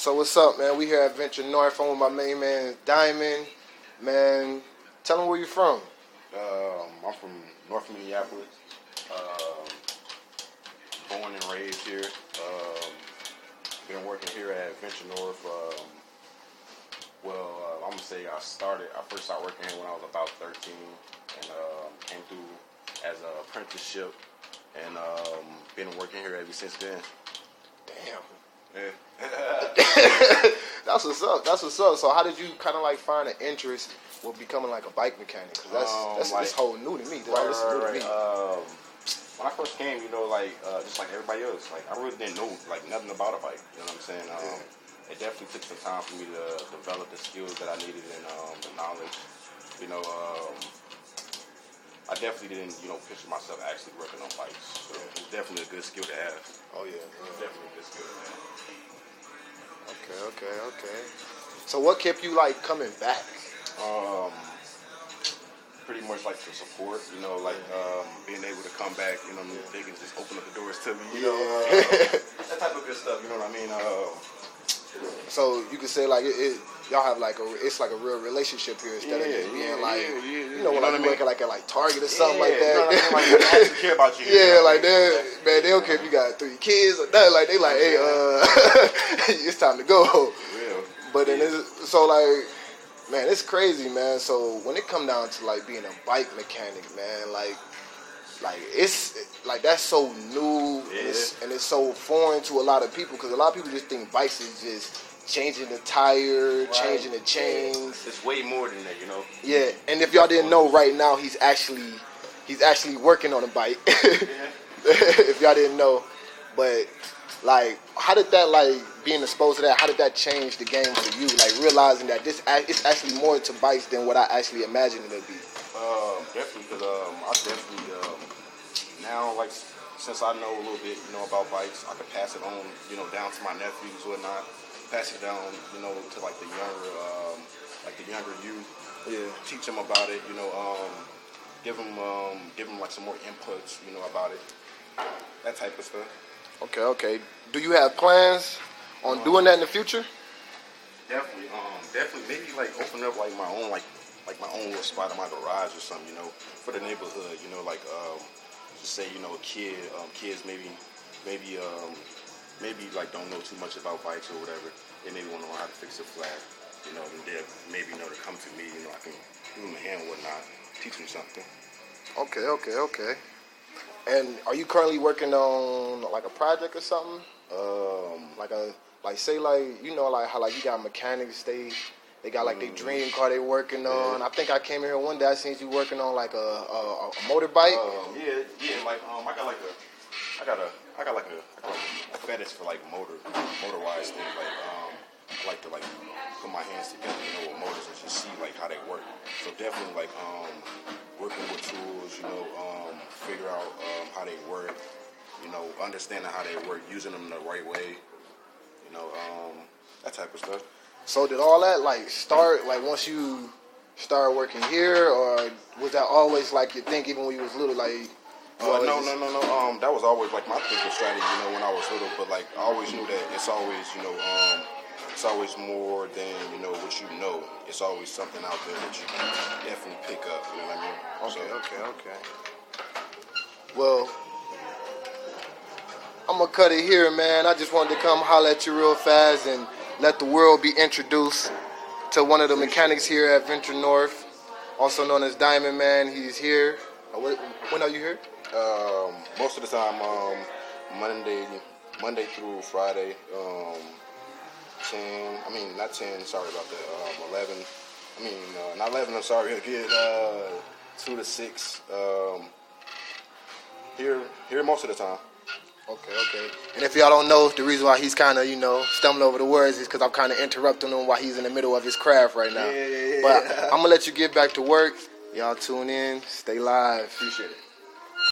So what's up, man? We here at Venture North. I'm with my main man, Diamond. Man, tell him where you from. I'm from North Minneapolis. Born and raised here. Been working here at Venture North. I'm gonna say I first started working here when I was about 13, and came through as an apprenticeship, and been working here ever since then. Damn. Yeah. That's what's up. That's what's up. So how did you kind of like find an interest with becoming like a bike mechanic? Cause that's whole new to me. Right. When I first came, just like everybody else, like I really didn't know like nothing about a bike. You know what I'm saying? It definitely took some time for me to develop the skills that I needed and the knowledge. I definitely didn't, picture myself actually working on bikes. So it's definitely a good skill to have. Oh yeah. It's definitely a good skill to have. Okay. So what kept you like coming back? Pretty much like the support, being able to come back, they can just open up the doors to me, that type of good stuff, you know what I mean? So you could say like y'all have like it's like a real relationship here instead of just being when working like at Target or something like that. They actually care about you. They don't care if you got 3 kids or nothing. Like they like, hey, it's time to go. Real. But then so like, man, it's crazy, man. So when it come down to like being a bike mechanic, man, like it's like that's so new and it's so foreign to a lot of people because a lot of people just think bikes is just changing the tire, changing the chains. It's way more than that, Yeah, and if y'all didn't know, right now he's actually working on a bike. If y'all didn't know, but like, how did that being exposed to that? How did that change the game for you? Like realizing that it's actually more to bikes than what I actually imagined it to be. Definitely, because I definitely now since I know a little bit, about bikes, I can pass it on, down to my nephews, whatnot. Pass it down, to the younger youth. Yeah. Teach them about it, give them like some more inputs, about it. That type of stuff. Okay. Do you have plans on doing that in the future? Definitely. Maybe open up my own my own little spot in my garage or something, for the neighborhood, just say, kids maybe don't know too much about bikes or whatever. They maybe want to know how to fix a flat, and they maybe to come to me, I can give them a hand and whatnot, teach them something. Okay. And are you currently working on like a project or something? How you got mechanics, they got like their dream car they working on. Yeah. I think I came here one day, I seen you working on like a motorbike. I got a fetish for motorized things. I like to put my hands together, with motors and just see how they work. So definitely working with tools, figure out how they work, understanding how they work, using them the right way, that type of stuff. So did all that start once you started working here, or was that always your thing even when you was little? No. That was always my thinking strategy, when I was little. But I always knew that it's always, it's always more than what you know. It's always something out there that you can definitely pick up. You know what I mean? Okay. Well, I'm gonna cut it here, man. I just wanted to come holler at you real fast and let the world be introduced to one of the mechanics here at Venture North, also known as Diamond Man. He's here. When are you here? Most of the time, Monday through Friday. 11. Not 11, I'm sorry, again, 2 to 6. Here most of the time. Okay. And if y'all don't know, the reason why he's kind of, stumbling over the words is because I'm kind of interrupting him while he's in the middle of his craft right now. Yeah. But I'm going to let you get back to work. Y'all tune in. Stay live. Appreciate it.